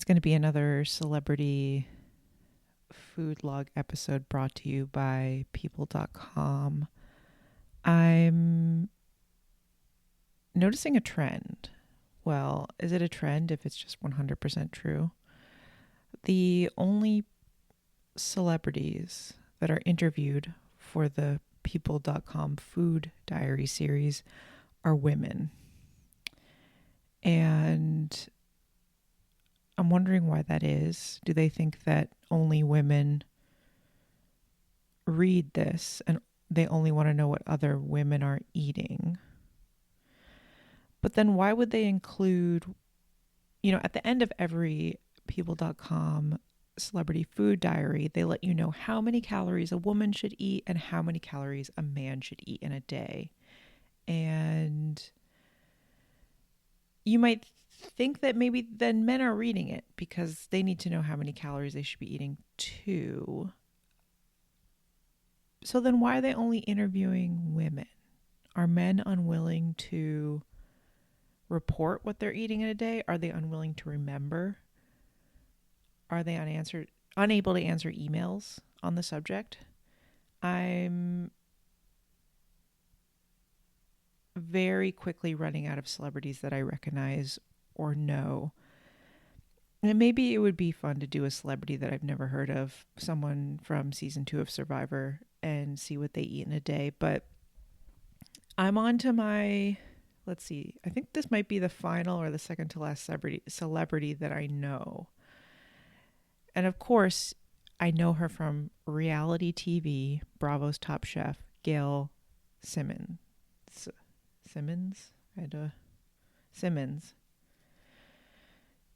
going to be another celebrity food log episode brought to you by people.com. I'm noticing a trend. Well, is it a trend if it's just 100% true? The only celebrities that are interviewed for the people.com food diary series are women. And I'm wondering why that is. Do they think that only women read this and they only want to know what other women are eating? But then why would they include, at the end of every people.com celebrity food diary, they let you know how many calories a woman should eat and how many calories a man should eat in a day. And you might think that maybe then men are reading it because they need to know how many calories they should be eating too. So then why are they only interviewing women? Are men unwilling to report what they're eating in a day? Are they unwilling to remember? Are they unable to answer emails on the subject? I'm very quickly running out of celebrities that I recognize or know. And maybe it would be fun to do a celebrity that I've never heard of, someone from season 2 of Survivor, and see what they eat in a day. But I'm on to my, let's see, I think this might be the final or the second to last celebrity that I know. And of course, I know her from reality TV, Bravo's Top Chef, Gail Simmons. Simmons? Simmons.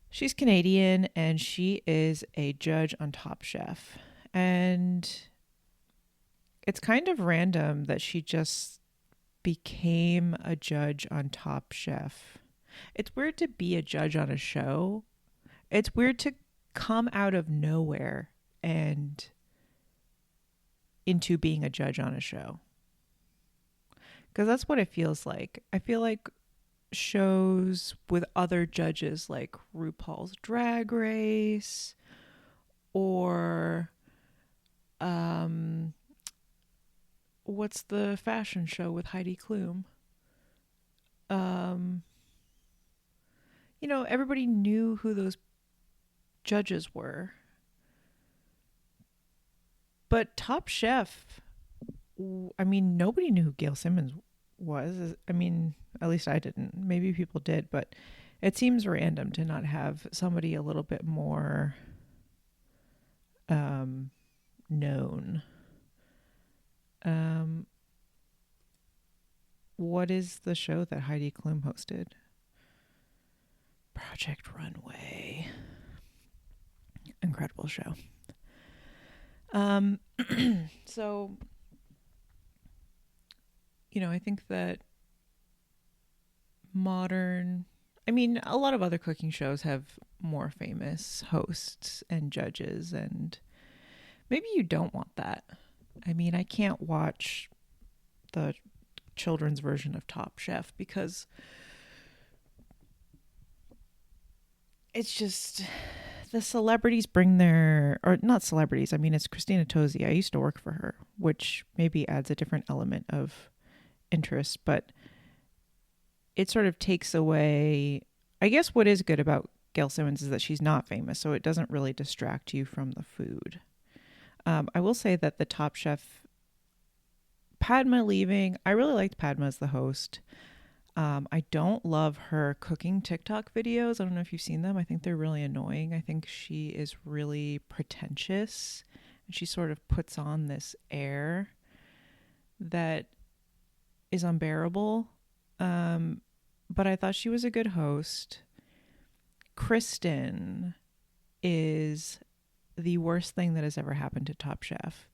She's Canadian and she is a judge on Top Chef. And it's kind of random that she just became a judge on Top Chef. It's weird to be a judge on a show. It's weird to come out of nowhere and into being a judge on a show. Because that's what it feels like. I feel like shows with other judges like RuPaul's Drag Race or what's the fashion show with Heidi Klum? Everybody knew who those judges were. But Top Chef, nobody knew who Gail Simmons was. At least I didn't. Maybe people did, but it seems random to not have somebody a little bit more known. What is the show that Heidi Klum hosted? Project Runway. Incredible show. So, I think that a lot of other cooking shows have more famous hosts and judges, and maybe you don't want that. I can't watch the children's version of Top Chef because it's just the celebrities bring or not celebrities. It's Christina Tosi. I used to work for her, which maybe adds a different element of interest, but it sort of takes away, I guess what is good about Gail Simmons is that she's not famous, so it doesn't really distract you from the food. I will say that the Top Chef, Padma leaving, I really liked Padma as the host. I don't love her cooking TikTok videos. I don't know if you've seen them. I think they're really annoying. I think she is really pretentious and she sort of puts on this air that is unbearable. But I thought she was a good host. Kristen is the worst thing that has ever happened to Top Chef.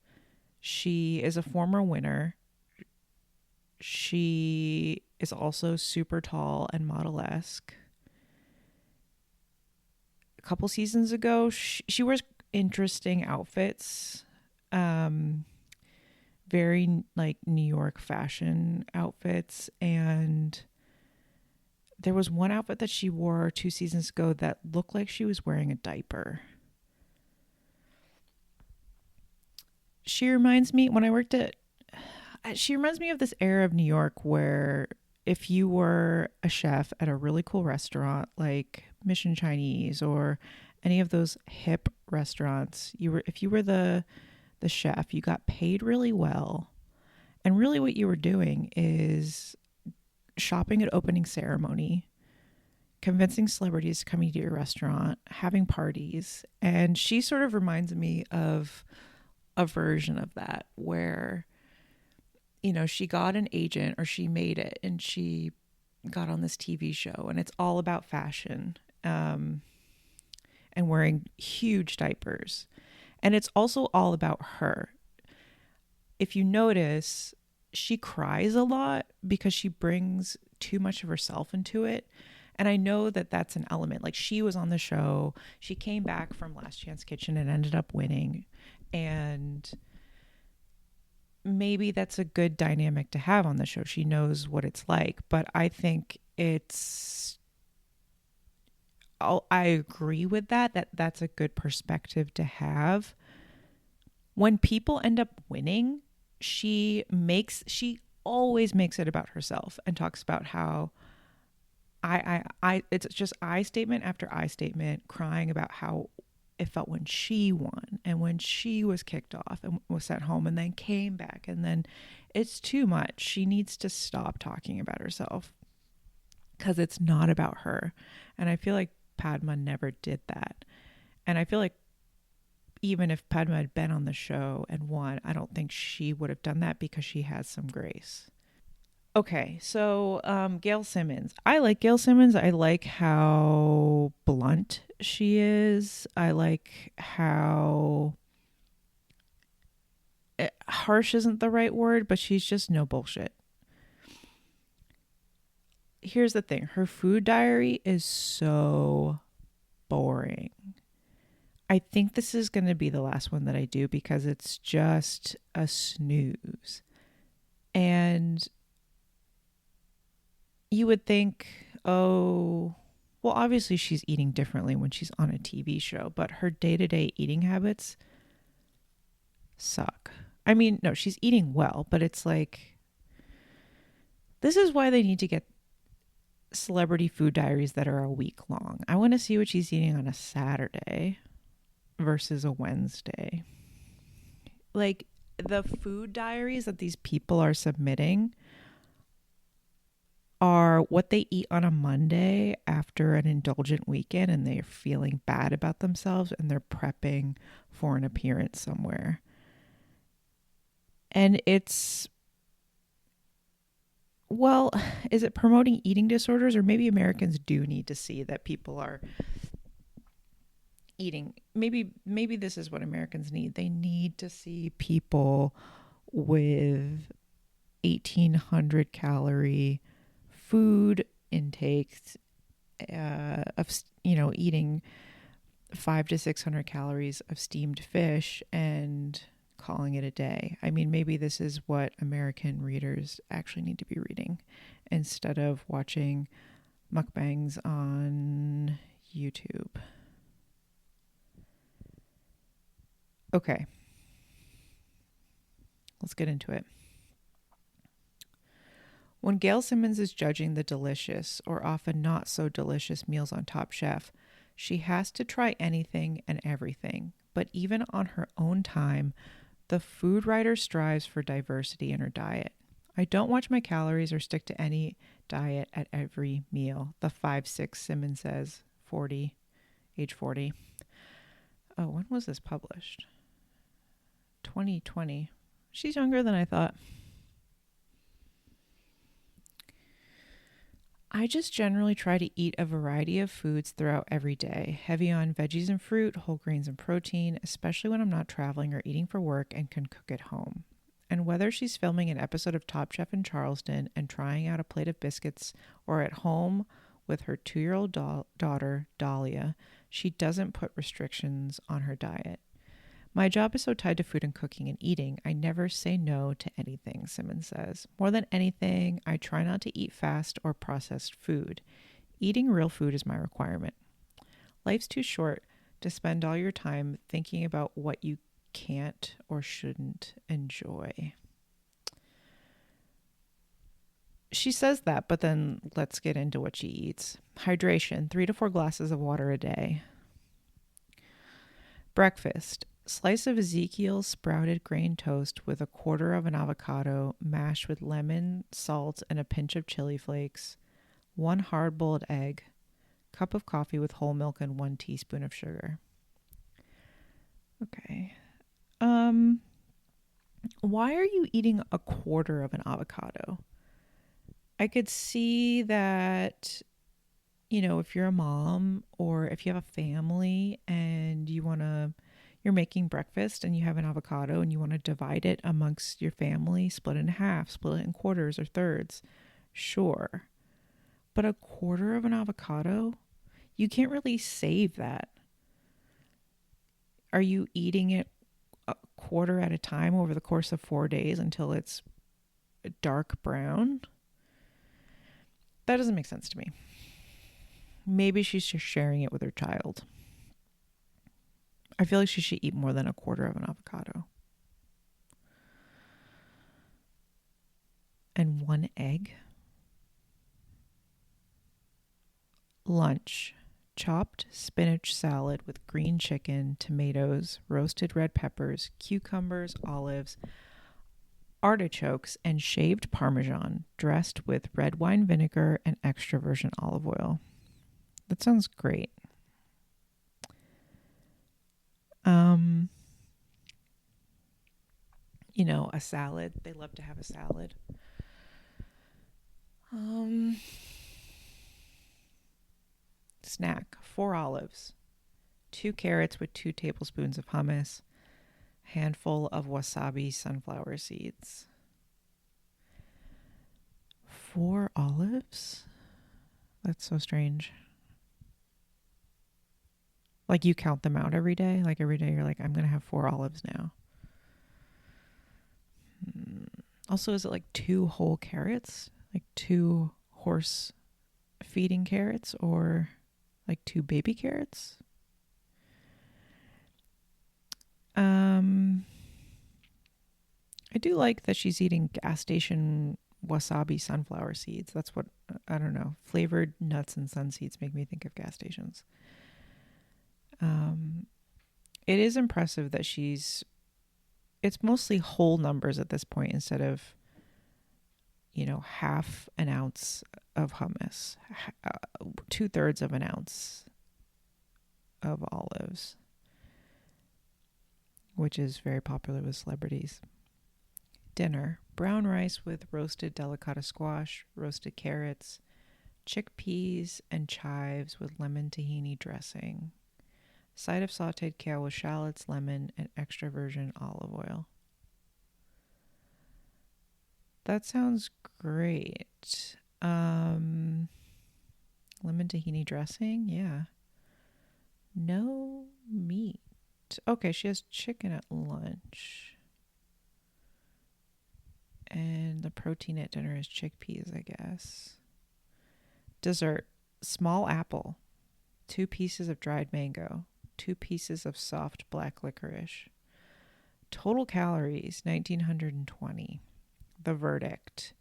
She is a former winner. She is also super tall and model-esque. A couple seasons ago, she wears interesting outfits. Very like New York fashion outfits, and There was one outfit that she wore 2 seasons ago that looked like she was wearing a diaper. She reminds me, when I worked at, she reminds me of this era of New York where if you were a chef at a really cool restaurant like Mission Chinese or any of those hip restaurants, if you were the chef, you got paid really well. And really what you were doing is shopping at opening ceremony, convincing celebrities to come to your restaurant, having parties. And she sort of reminds me of a version of that where, she got an agent or she made it and she got on this TV show and it's all about fashion, and wearing huge diapers. And it's also all about her. If you notice, she cries a lot because she brings too much of herself into it. And I know that that's an element. Like, she was on the show, she came back from Last Chance Kitchen and ended up winning. And maybe that's a good dynamic to have on the show. She knows what it's like. But I think I agree with that that's a good perspective to have. When people end up winning, she always makes it about herself and talks about how it's just I statement after I statement, crying about how it felt when she won and when she was kicked off and was sent home and then came back. And then it's too much. She needs to stop talking about herself because it's not about her. And I feel like Padma never did that. And I feel like even if Padma had been on the show and won, I don't think she would have done that because she has some grace. Okay, so Gail Simmons. I like Gail Simmons. I like how blunt she is. I like how harsh isn't the right word, but she's just no bullshit. Here's the thing. Her food diary is so boring. I think this is going to be the last one that I do because it's just a snooze. And you would think, oh, well, obviously she's eating differently when she's on a TV show, but her day-to-day eating habits suck. I mean, no, she's eating well, but it's like, this is why they need to get celebrity food diaries that are a week long. I want to see what she's eating on a Saturday versus a Wednesday. Like, the food diaries that these people are submitting are what they eat on a Monday after an indulgent weekend and they're feeling bad about themselves and they're prepping for an appearance somewhere. And it's, well, is it promoting eating disorders? Or maybe Americans do need to see that people are eating. Maybe this is what Americans need. They need to see people with 1,800 calorie food intakes, of eating 500 to 600 calories of steamed fish and calling it a day. I mean, maybe this is what American readers actually need to be reading instead of watching mukbangs on YouTube. Okay, let's get into it. When Gail Simmons is judging the delicious or often not so delicious meals on Top Chef, she has to try anything and everything. But even on her own time, the food writer strives for diversity in her diet. I don't watch my calories or stick to any diet at every meal, the 5'6" Simmons says, age 40. Oh, when was this published? 2020. She's younger than I thought. I just generally try to eat a variety of foods throughout every day, heavy on veggies and fruit, whole grains and protein, especially when I'm not traveling or eating for work and can cook at home. And whether she's filming an episode of Top Chef in Charleston and trying out a plate of biscuits or at home with her 2-year-old daughter, Dahlia, she doesn't put restrictions on her diet. My job is so tied to food and cooking and eating. I never say no to anything, Simmons says. More than anything, I try not to eat fast or processed food. Eating real food is my requirement. Life's too short to spend all your time thinking about what you can't or shouldn't enjoy. She says that, but then let's get into what she eats. Hydration, 3 to 4 glasses of water a day. Breakfast, slice of Ezekiel's sprouted grain toast with a quarter of an avocado mashed with lemon, salt, and a pinch of chili flakes, 1 hard-boiled egg, cup of coffee with whole milk, and 1 teaspoon of sugar. Okay. Why are you eating a quarter of an avocado? I could see that, if you're a mom or if you have a family and you're making breakfast and you have an avocado and you want to divide it amongst your family, split it in half, split it in quarters or thirds. Sure. But a quarter of an avocado, you can't really save that. Are you eating it a quarter at a time over the course of 4 days until it's dark brown? That doesn't make sense to me. Maybe she's just sharing it with her child. I feel like she should eat more than a quarter of an avocado. And 1 egg. Lunch. Chopped spinach salad with green chicken, tomatoes, roasted red peppers, cucumbers, olives, artichokes, and shaved Parmesan, dressed with red wine vinegar and extra virgin olive oil. That sounds great. A salad. They love to have a salad. Snack, 4 olives, 2 carrots with 2 tablespoons of hummus, handful of wasabi sunflower seeds. 4 olives? That's so strange. Like you count them out every day? Like every day you're like, I'm going to have 4 olives now. Also, is it like 2 whole carrots? Like 2 horse feeding carrots or like 2 baby carrots? I do like that she's eating gas station wasabi sunflower seeds. That's what, I don't know, flavored nuts and sun seeds make me think of gas stations. It is impressive that it's mostly whole numbers at this point instead of, half an ounce of hummus, 2/3 of an ounce of olives, which is very popular with celebrities. Dinner, brown rice with roasted delicata squash, roasted carrots, chickpeas, and chives with lemon tahini dressing. Side of sauteed kale with shallots, lemon, and extra virgin olive oil. That sounds great. Lemon tahini dressing? Yeah. No meat. Okay, she has chicken at lunch. And the protein at dinner is chickpeas, I guess. Dessert, small apple, 2 pieces of dried mango, 2 pieces of soft black licorice. Total calories, 1,920. The verdict.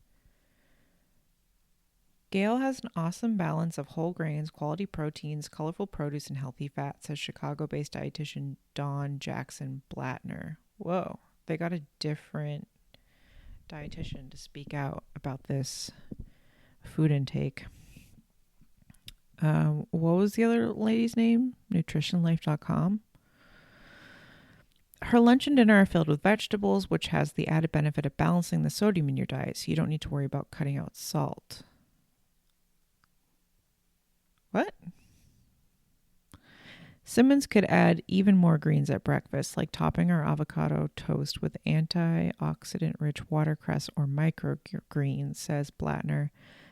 Gail has an awesome balance of whole grains, quality proteins, colorful produce, and healthy fat, says Chicago-based dietitian Dawn Jackson Blattner. Whoa, they got a different dietitian to speak out about this food intake. What was the other lady's name? nutritionlife.com. Her lunch and dinner are filled with vegetables, which has the added benefit of balancing the sodium in your diet, so you don't need to worry about cutting out salt. What? Simmons could add even more greens at breakfast, like topping her avocado toast with antioxidant-rich watercress or microgreens, says Blattner.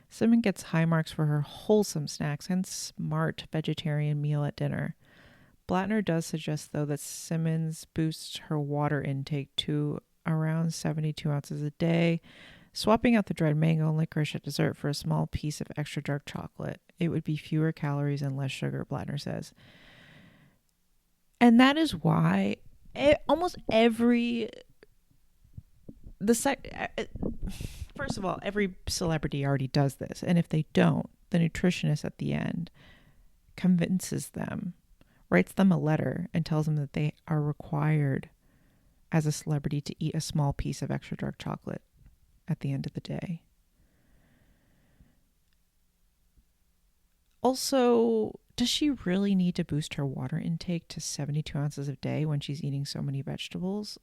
Simmons gets high marks for her wholesome snacks and smart vegetarian meal at dinner. Blattner does suggest, though, that Simmons boosts her water intake to around 72 ounces a day, swapping out the dried mango and licorice at dessert for a small piece of extra dark chocolate. It would be fewer calories and less sugar, Blattner says. And that is why almost every first of all, every celebrity already does this, and if they don't, the nutritionist at the end convinces them, writes them a letter, and tells them that they are required as a celebrity to eat a small piece of extra dark chocolate at the end of the day. Also, does she really need to boost her water intake to 72 ounces a day when she's eating so many vegetables?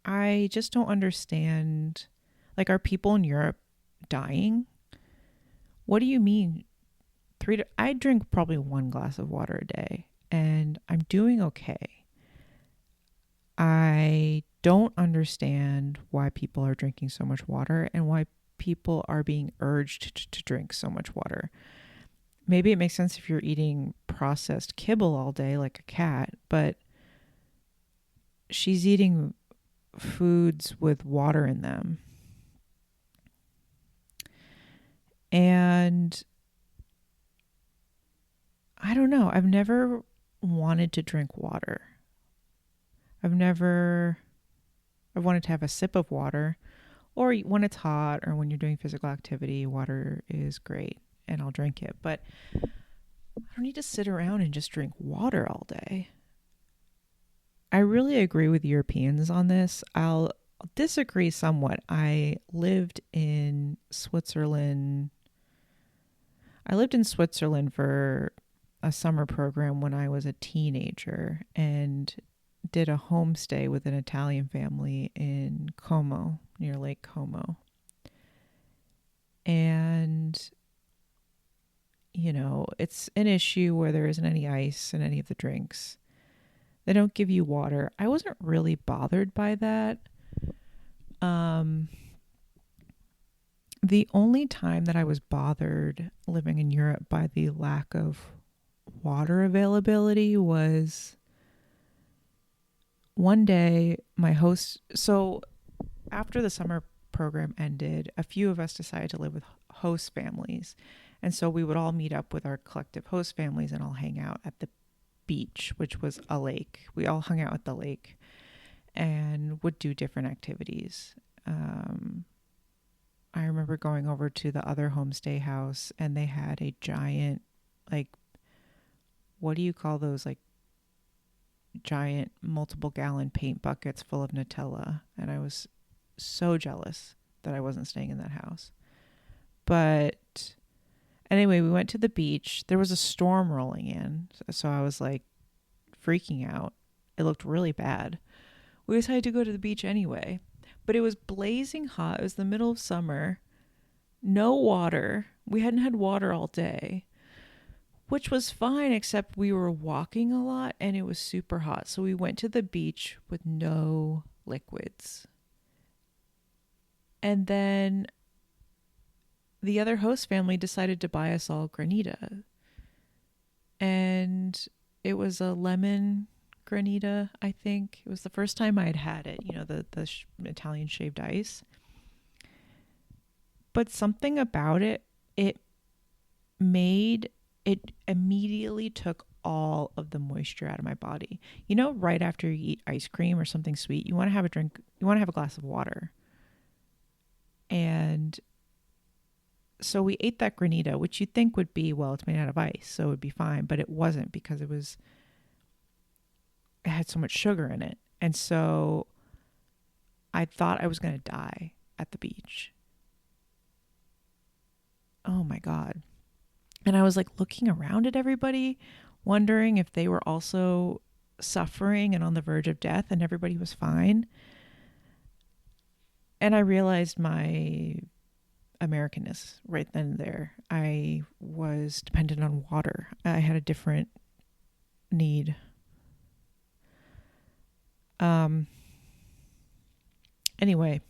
I just don't understand. Like, are people in Europe dying? What do you mean? I drink probably 1 glass of water a day, and I'm doing okay. I don't understand why people are drinking so much water and why people are being urged to drink so much water. Maybe it makes sense if you're eating processed kibble all day like a cat, but she's eating foods with water in them. And I don't know. I've never wanted to drink water. I've wanted to have a sip of water, or when it's hot or when you're doing physical activity, water is great and I'll drink it. But I don't need to sit around and just drink water all day. I really agree with Europeans on this. I'll disagree somewhat. I lived in Switzerland. For a summer program when I was a teenager and did a homestay with an Italian family in Como, near Lake Como. And, you know, it's an issue where there isn't any ice in any of the drinks. They don't give you water. I wasn't really bothered by that. The only time that I was bothered living in Europe by the lack of water availability was one day so after the summer program ended, a few of us decided to live with host families. And so we would all meet up with our collective host families and all hang out at the beach, which was a lake. We all hung out at the lake and would do different activities. I remember going over to the other homestay house and they had a giant, like, what do you call those, like, giant multiple gallon paint buckets full of Nutella. And I was so jealous that I wasn't staying in that house. But anyway, we went to the beach. There was a storm rolling in. So I was like freaking out. It looked really bad. We decided to go to the beach anyway. But it was blazing hot. It was the middle of summer. No water. We hadn't had water all day, which was fine, except we were walking a lot and it was super hot. So we went to the beach with no liquids. And then the other host family decided to buy us all granita. And it was a lemon granita, I think. It was the first time I had it, you know, the Italian shaved ice. But something about it, it immediately took all of the moisture out of my body. You know, right after you eat ice cream or something sweet, you want to have a drink, you want to have a glass of water. And so we ate that granita, which you'd think would be, well, it's made out of ice, so it would be fine, but it wasn't, because it had so much sugar in it. And so I thought I was going to die at the beach. Oh my God. And I was like looking around at everybody, wondering if they were also suffering and on the verge of death, and everybody was fine. And I realized my Americanness right then and there. I was dependent on water. I had a different need. Anyway,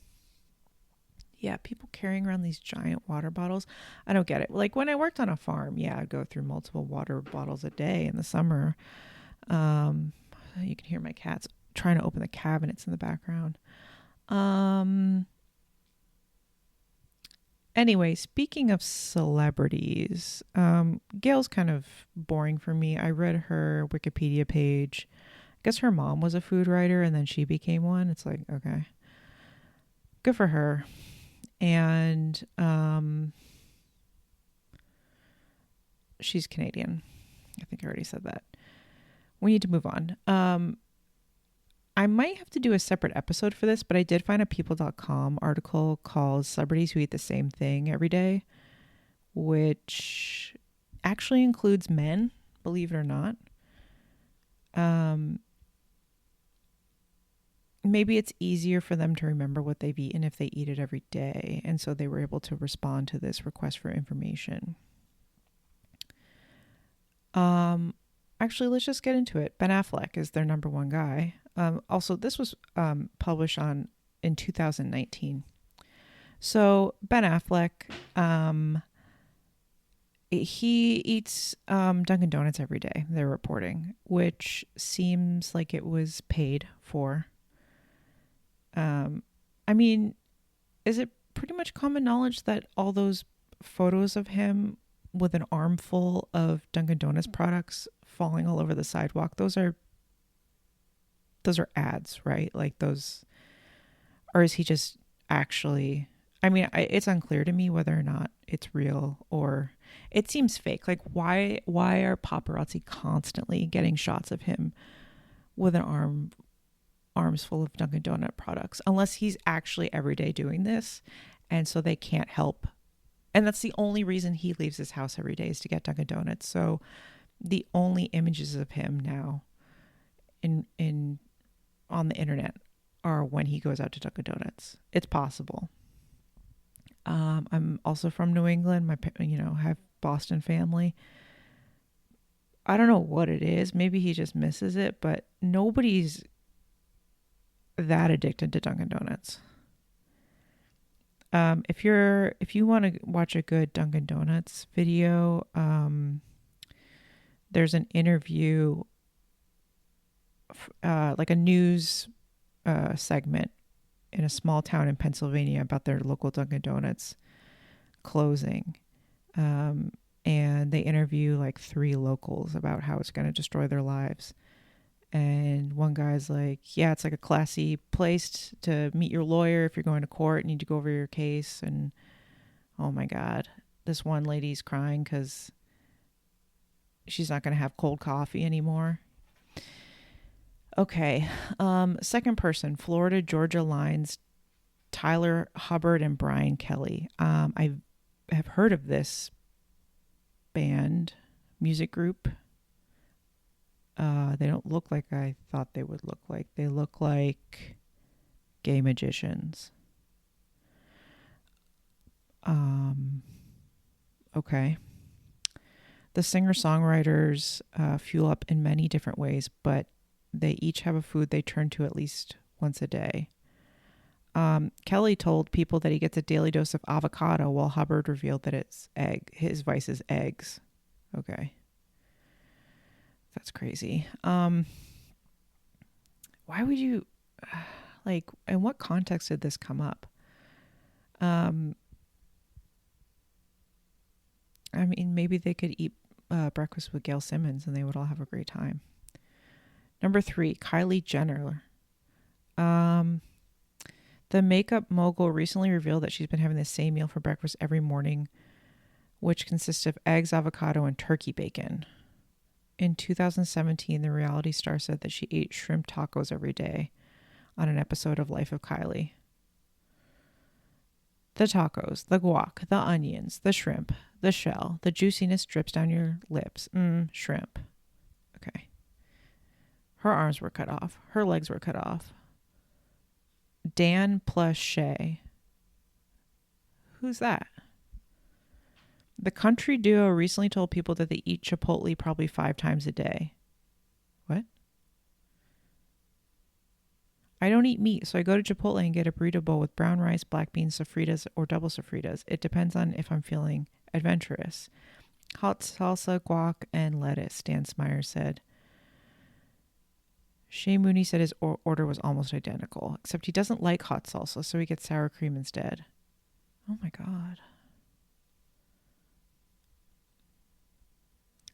Yeah, people carrying around these giant water bottles. I don't get it. Like when I worked on a farm, yeah, I'd go through multiple water bottles a day in the summer. Um, you can hear my cats trying to open the cabinets in the background. Um, anyway, speaking of celebrities, Gail's kind of boring for me. I read her Wikipedia page. I guess her mom was a food writer and then she became one. It's like, okay, good for her. And she's Canadian. I think I already said that. We need to move on. I might have to do a separate episode for this, but I did find a people.com article called Celebrities Who Eat the Same Thing Every Day, which actually includes men, believe it or not. Maybe it's easier for them to remember what they've eaten if they eat it every day. And so they were able to respond to this request for information. Actually, let's just get into it. Ben Affleck is their number one guy. Also, this was published in 2019. So Ben Affleck, he eats Dunkin' Donuts every day, they're reporting, which seems like it was paid for. I mean, is it pretty much common knowledge that all those photos of him with an armful of Dunkin' Donuts products falling all over the sidewalk, those are ads, right? Like those, or is he just actually, I mean, it's unclear to me whether or not it's real or it seems fake. Like why are paparazzi constantly getting shots of him with an arms full of Dunkin' Donut products, unless he's actually every day doing this, and so they can't help. And that's the only reason he leaves his house every day, is to get Dunkin' Donuts. So the only images of him now in on the internet are when he goes out to Dunkin' Donuts. It's possible. I'm also from New England. Have Boston family. I don't know what it is. Maybe he just misses it, but nobody's that addicted to Dunkin' Donuts. If you want to watch a good Dunkin' Donuts video, there's an interview, like a news segment in a small town in Pennsylvania about their local Dunkin' Donuts closing. And they interview like 3 locals about how it's going to destroy their lives. And one guy's like, yeah, it's like a classy place to meet your lawyer if you're going to court and need to go over your case. And oh my God, this one lady's crying because she's not going to have cold coffee anymore. Okay. Second person, Florida Georgia Line's Tyler Hubbard and Brian Kelly. I have heard of this band, music group. They don't look like I thought they would look like. They look like gay magicians. Okay. The singer-songwriters fuel up in many different ways, but they each have a food they turn to at least once a day. Kelly told people that he gets a daily dose of avocado, while Hubbard revealed that his vice is eggs. Okay. That's crazy. Why would you, in what context did this come up? I mean, maybe they could eat breakfast with Gail Simmons and they would all have a great time. Number 3, Kylie Jenner. The makeup mogul recently revealed that she's been having the same meal for breakfast every morning, which consists of eggs, avocado, and turkey bacon. In 2017, the reality star said that she ate shrimp tacos every day on an episode of Life of Kylie. The tacos, the guac, the onions, the shrimp, the shell, the juiciness drips down your lips. Shrimp. Okay. Her arms were cut off. Her legs were cut off. Dan plus Shay. Who's that? The country duo recently told people that they eat Chipotle probably 5 times a day. What? I don't eat meat, so I go to Chipotle and get a burrito bowl with brown rice, black beans, sofritas, or double sofritas. It depends on if I'm feeling adventurous. Hot salsa, guac, and lettuce, Dan Smyer said. Shay Mooney said his order was almost identical, except he doesn't like hot salsa, so he gets sour cream instead. Oh my God.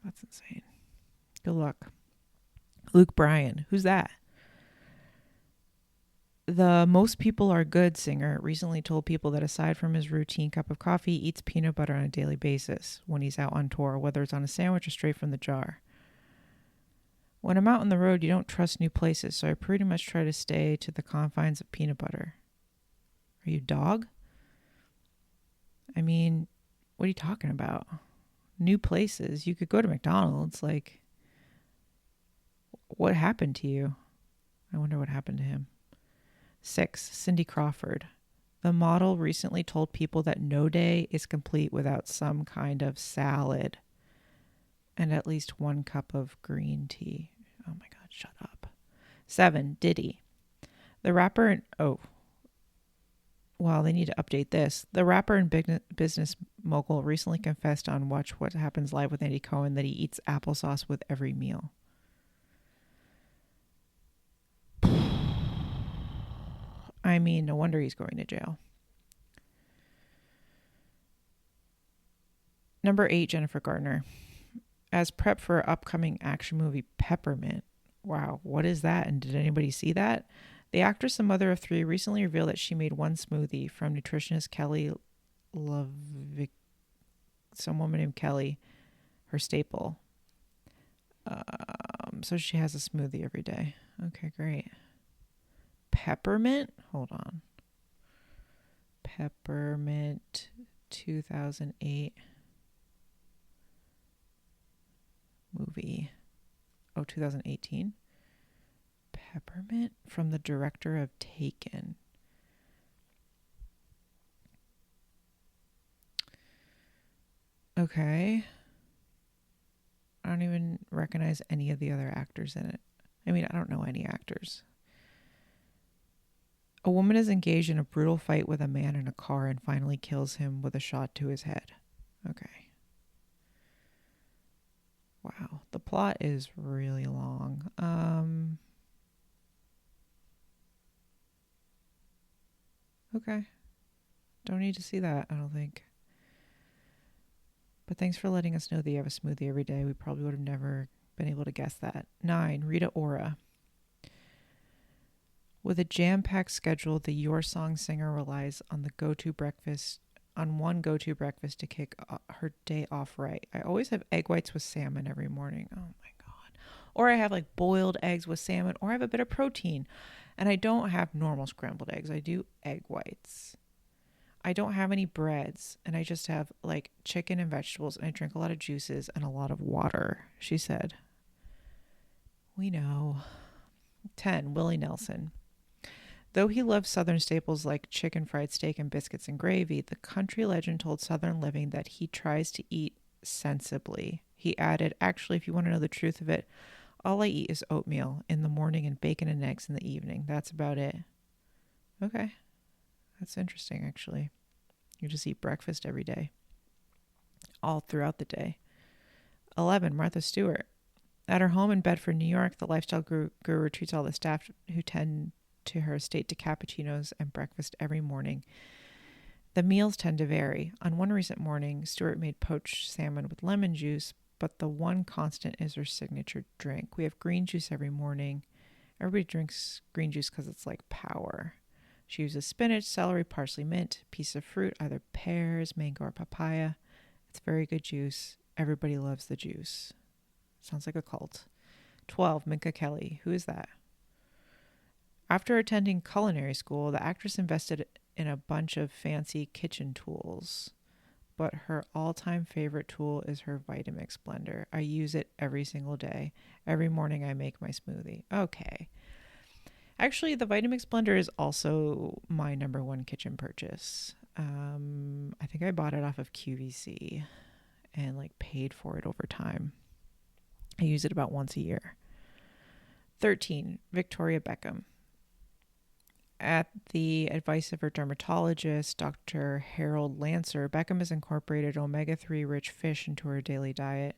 That's insane. Good luck. Luke Bryan. Who's that? The Most People Are Good singer recently told people that aside from his routine cup of coffee, he eats peanut butter on a daily basis when he's out on tour, whether it's on a sandwich or straight from the jar. When I'm out on the road, you don't trust new places, so I pretty much try to stay to the confines of peanut butter. Are you a dog? I mean, what are you talking about? New places. You could go to McDonald's. Like, what happened to you? I wonder what happened to him. 6. Cindy Crawford. The model recently told people that no day is complete without some kind of salad and at least 1 cup of green tea. Oh my God, shut up. 7. Diddy. The rapper they need to update this. The rapper and business mogul recently confessed on Watch What Happens Live with Andy Cohen that he eats applesauce with every meal. I mean, no wonder he's going to jail. Number 8, Jennifer Gardner. As prep for an upcoming action movie, Peppermint. Wow, what is that? And did anybody see that? The actress and mother of 3 recently revealed that she made one smoothie from nutritionist Kelly Lovick, some woman named Kelly, her staple. So she has a smoothie every day. Okay, great. Peppermint? Hold on. Peppermint 2008 movie. 2018. Peppermint from the director of Taken. Okay. I don't even recognize any of the other actors in it. I mean, I don't know any actors. A woman is engaged in a brutal fight with a man in a car and finally kills him with a shot to his head. Okay. Wow. The plot is really long. Okay. Don't need to see that, I don't think. But thanks for letting us know that you have a smoothie every day. We probably would have never been able to guess that. 9. Rita Ora. With a jam-packed schedule, the Your Song singer relies on one go-to breakfast to kick her day off right. I always have egg whites with salmon every morning. Oh my God. Or I have like boiled eggs with salmon, or I have a bit of protein. And I don't have normal scrambled eggs. I do egg whites. I don't have any breads, and I just have like chicken and vegetables, and I drink a lot of juices and a lot of water, she said. We know. 10. Willie Nelson. Though he loved Southern staples like chicken fried steak and biscuits and gravy, the country legend told Southern Living that he tries to eat sensibly. He added, actually, if you want to know the truth of it, all I eat is oatmeal in the morning and bacon and eggs in the evening. That's about it. Okay. That's interesting, actually. You just eat breakfast every day. All throughout the day. 11. Martha Stewart. At her home in Bedford, New York, the lifestyle guru treats all the staff who tend to her estate to cappuccinos and breakfast every morning. The meals tend to vary. On one recent morning, Stewart made poached salmon with lemon juice, but the one constant is her signature drink. We have green juice every morning. Everybody drinks green juice because it's like power. She uses spinach, celery, parsley, mint, piece of fruit, either pears, mango, or papaya. It's very good juice. Everybody loves the juice. Sounds like a cult. 12. Minka Kelly. Who is that? After attending culinary school, the actress invested in a bunch of fancy kitchen tools. But her all-time favorite tool is her Vitamix blender. I use it every single day. Every morning I make my smoothie. Okay. Actually, the Vitamix blender is also my number 1 kitchen purchase. I think I bought it off of QVC and like paid for it over time. I use it about once a year. 13. Victoria Beckham. At the advice of her dermatologist, Dr. Harold Lancer, Beckham has incorporated omega-3 rich fish into her daily diet.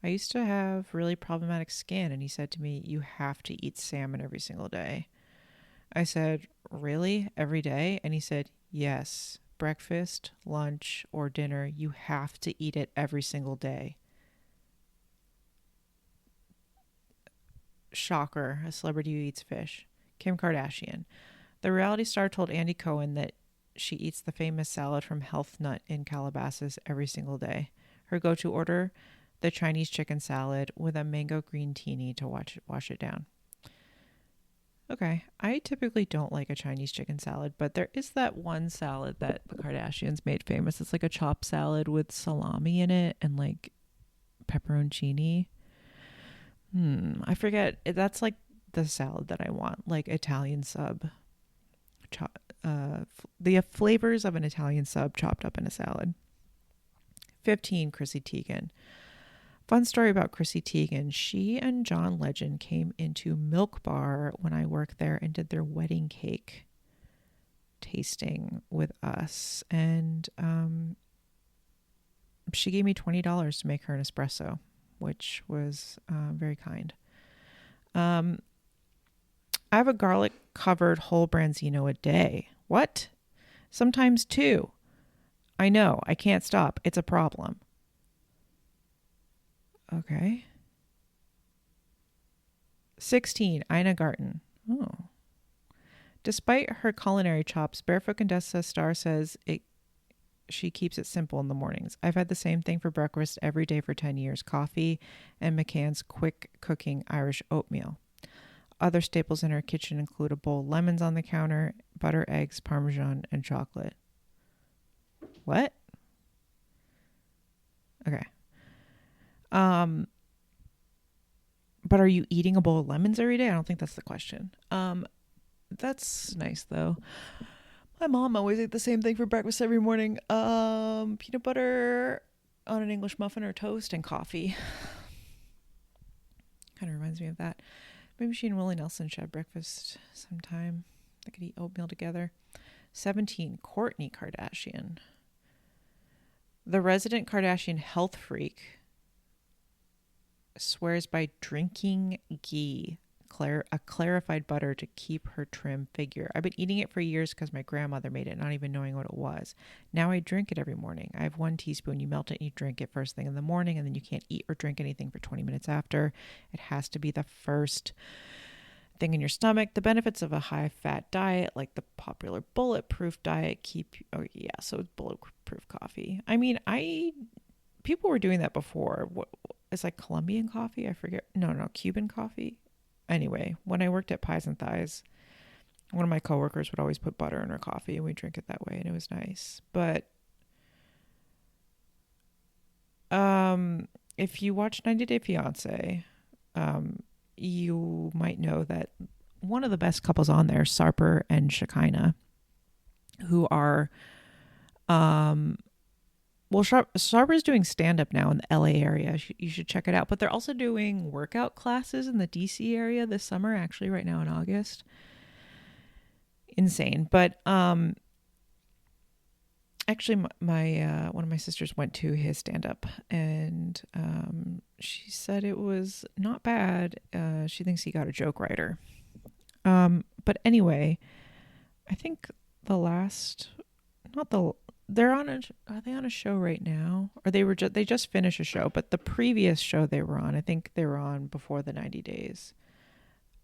I used to have really problematic skin, and he said to me, "You have to eat salmon every single day." I said, "Really? Every day?" And he said, "Yes. Breakfast, lunch, or dinner, you have to eat it every single day." Shocker, a celebrity who eats fish. Kim Kardashian. The reality star told Andy Cohen that she eats the famous salad from Health Nut in Calabasas every single day. Her go-to order, the Chinese chicken salad with a mango green teeny to wash it down. Okay, I typically don't like a Chinese chicken salad, but there is that one salad that the Kardashians made famous. It's like a chopped salad with salami in it and like pepperoncini. I forget. That's like the salad that I want, like Italian sub. The flavors of an Italian sub chopped up in a salad. 15, Chrissy Teigen. Fun story about Chrissy Teigen. She and John Legend came into Milk Bar when I worked there and did their wedding cake tasting with us. And she gave me $20 to make her an espresso, which was very kind. I have a garlic covered whole branzino a day. What? Sometimes two. I know. I can't stop. It's a problem. Okay. 16, Ina Garten. Oh. Despite her culinary chops, Barefoot Contessa star says she keeps it simple in the mornings. I've had the same thing for breakfast every day for 10 years. Coffee and McCann's quick cooking Irish oatmeal. Other staples in her kitchen include a bowl of lemons on the counter, butter, eggs, Parmesan, and chocolate. What? Okay. But are you eating a bowl of lemons every day? I don't think that's the question. That's nice though. My mom always ate the same thing for breakfast every morning. Peanut butter on an English muffin or toast and coffee. Kind of reminds me of that. Maybe she and Willie Nelson should have breakfast sometime. They could eat oatmeal together. 17, Kourtney Kardashian. The resident Kardashian health freak swears by drinking ghee, a clarified butter, to keep her trim figure. I've been eating it for years because my grandmother made it, not even knowing what it was. Now I drink it every morning. I have 1 teaspoon. You melt it and you drink it first thing in the morning, and then you can't eat or drink anything for 20 minutes after. It has to be the first thing in your stomach. The benefits of a high-fat diet, like the popular bulletproof diet, so it's bulletproof coffee. I mean, people were doing that before. It's like Colombian coffee. I forget. No, Cuban coffee. Anyway, when I worked at Pies and Thighs, one of my coworkers would always put butter in her coffee and we drink it that way, and it was nice. But if you watch 90 Day Fiancé, you might know that one of the best couples on there, Sarper and Shekinah, who are Sarper's doing stand-up now in the LA area. You should check it out. But they're also doing workout classes in the DC area this summer, actually, right now in August. Insane. But actually, my one of my sisters went to his stand-up, and she said it was not bad. She thinks he got a joke writer. But anyway, I think are they on a show right now? Or they just finished a show, but the previous show they were on, I think they were on before the 90 days.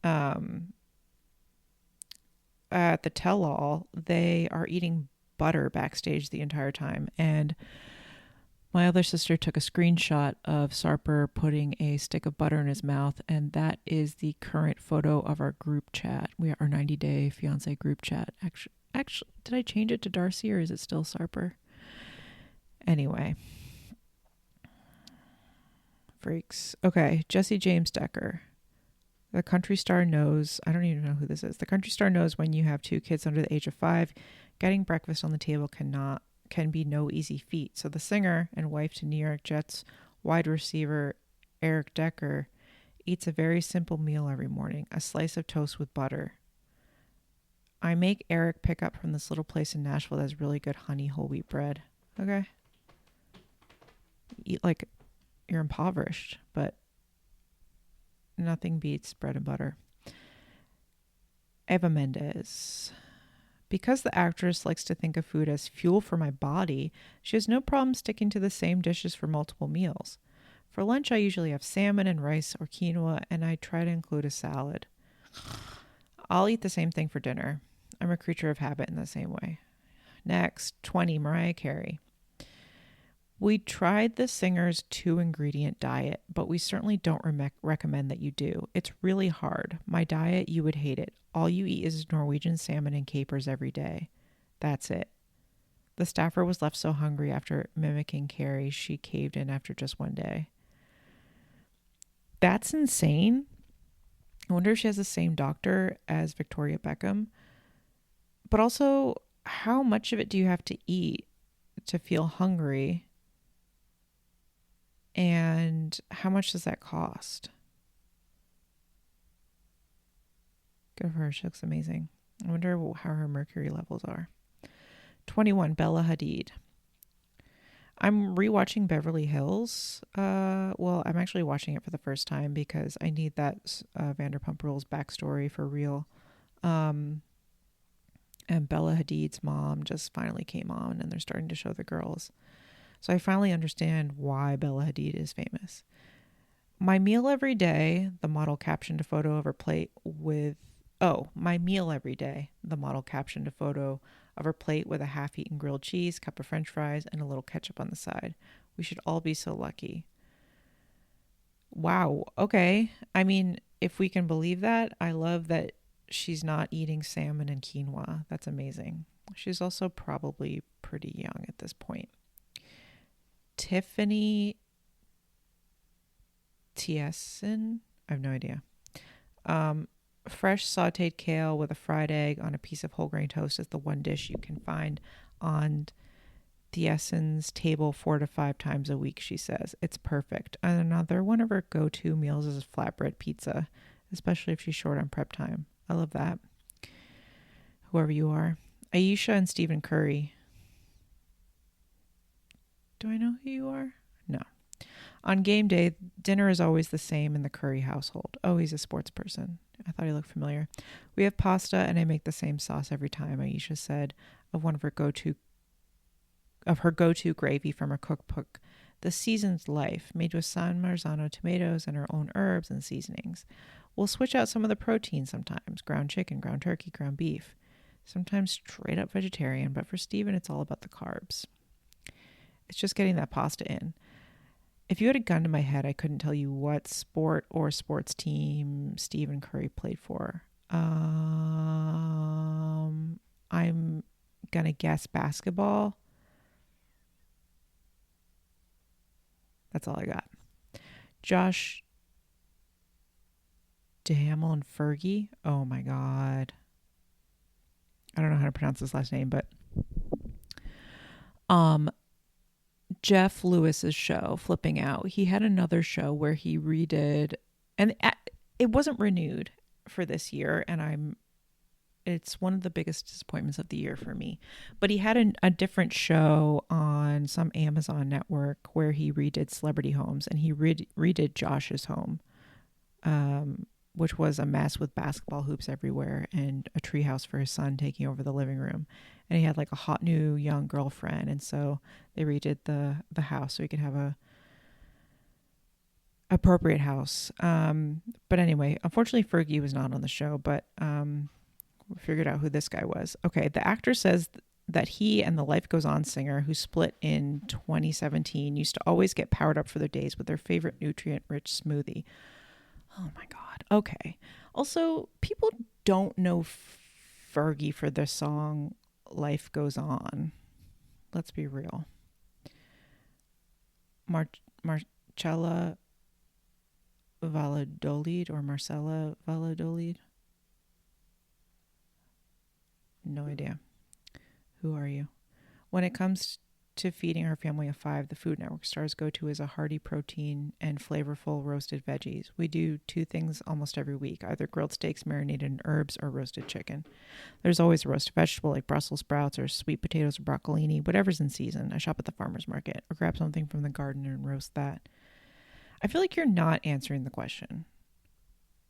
At the tell-all, they are eating butter backstage the entire time, and my other sister took a screenshot of Sarper putting a stick of butter in his mouth, and that is the current photo of our group chat. Our 90 Day Fiancé group chat. Actually, did I change it to Darcy, or is it still Sarper? Anyway. Freaks. Okay, Jesse James Decker. The country star knows, I don't even know who this is. The country star knows when you have 2 kids under the age of 5, getting breakfast on the table can be no easy feat. So the singer and wife to New York Jets wide receiver Eric Decker eats a very simple meal every morning, a slice of toast with butter. I make Eric pick up from this little place in Nashville that has really good honey whole wheat bread. Okay. Eat like you're impoverished, but nothing beats bread and butter. Eva Mendes. Because the actress likes to think of food as fuel for my body, she has no problem sticking to the same dishes for multiple meals. For lunch, I usually have salmon and rice or quinoa, and I try to include a salad. I'll eat the same thing for dinner. I'm a creature of habit in the same way. Next, 20, Mariah Carey. We tried the singer's 2-ingredient diet, but we certainly don't recommend that you do. It's really hard. My diet, you would hate it. All you eat is Norwegian salmon and capers every day. That's it. The staffer was left so hungry after mimicking Carey, she caved in after just one day. That's insane. I wonder if she has the same doctor as Victoria Beckham. But also, how much of it do you have to eat to feel hungry? And how much does that cost? Good for her. She looks amazing. I wonder how her mercury levels are. 21, Bella Hadid. I'm rewatching Beverly Hills. Well, I'm actually watching it for the first time because I need that Vanderpump Rules backstory for real. And Bella Hadid's mom just finally came on and they're starting to show the girls. So I finally understand why Bella Hadid is famous. My meal every day, the model captioned a photo of her plate with... Oh, my meal every day, the model captioned a photo of her plate with a half-eaten grilled cheese, cup of french fries, and a little ketchup on the side. We should all be so lucky. Wow, okay. I mean, if we can believe that, I love that she's not eating salmon and quinoa. That's amazing. She's also probably pretty young at this point. Tiffany Tiessen? I have no idea. Fresh sauteed kale with a fried egg on a piece of whole grain toast is the one dish you can find on Tiessen's table 4 to 5 times a week, she says. It's perfect. And another one of her go-to meals is flatbread pizza, especially if she's short on prep time. I love that. Whoever you are. Aisha and Stephen Curry. Do I know who you are? No. On game day, dinner is always the same in the Curry household. Oh, he's a sports person. I thought he looked familiar. We have pasta and I make the same sauce every time, Aisha said of her go-to gravy from her cookbook, The Seasoned Life, made with San Marzano tomatoes and her own herbs and seasonings. We'll switch out some of the protein sometimes, ground chicken, ground turkey, ground beef. Sometimes straight up vegetarian, but for Stephen, it's all about the carbs. It's just getting that pasta in. If you had a gun to my head, I couldn't tell you what sport or sports team Stephen Curry played for. I'm going to guess basketball. That's all I got. Josh Duhamel and Fergie. Oh my God. I don't know how to pronounce his last name, but Jeff Lewis's show, Flipping Out, he had another show where he redid, and it wasn't renewed for this year, and it's one of the biggest disappointments of the year for me. But he had a different show on some Amazon network where he redid celebrity homes, and he redid Josh's home, which was a mess with basketball hoops everywhere and a treehouse for his son taking over the living room. And he had like a hot new young girlfriend. And so they redid the house so he could have a appropriate house. But anyway, unfortunately, Fergie was not on the show, but we figured out who this guy was. Okay, the actor says that he and the Life Goes On singer, who split in 2017, used to always get powered up for their days with their favorite nutrient-rich smoothie. Oh my God. Okay. Also, people don't know Fergie for their song Life Goes On. Let's be real. Marcella Valladolid or Marcella Valladolid? No idea. Who are you? When it comes to feeding her family of 5, the Food Network stars go to is a hearty protein and flavorful roasted veggies. We do 2 things almost every week, either grilled steaks marinated in herbs or roasted chicken. There's always a roasted vegetable like Brussels sprouts or sweet potatoes or broccolini, whatever's in season. I shop at the farmer's market or grab something from the garden and roast that. I feel like you're not answering the question.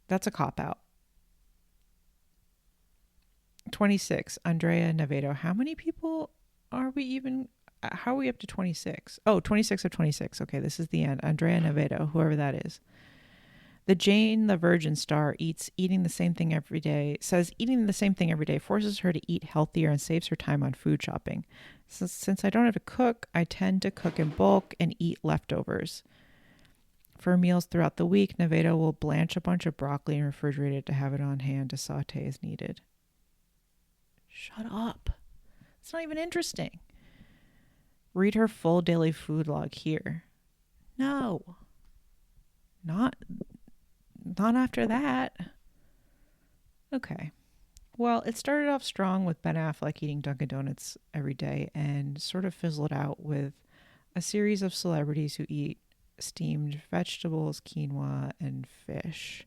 That's a cop-out. 26, Andrea Navedo. How many people are we even... How are we up to 26? Oh, 26 of 26. Okay, this is the end. Andrea Navedo, whoever that is. The Jane the Virgin star says eating the same thing every day forces her to eat healthier and saves her time on food shopping. Since I don't have to cook, I tend to cook in bulk and eat leftovers. For meals throughout the week, Navedo will blanch a bunch of broccoli and refrigerate it to have it on hand to saute as needed. Shut up. It's not even interesting. Read her full daily food log here. No. Not after that. Okay. Well, it started off strong with Ben Affleck eating Dunkin' Donuts every day and sort of fizzled out with a series of celebrities who eat steamed vegetables, quinoa, and fish.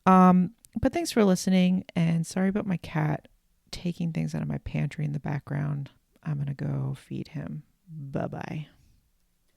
But thanks for listening, and sorry about my cat taking things out of my pantry in the background. I'm going to go feed him. Bye-bye.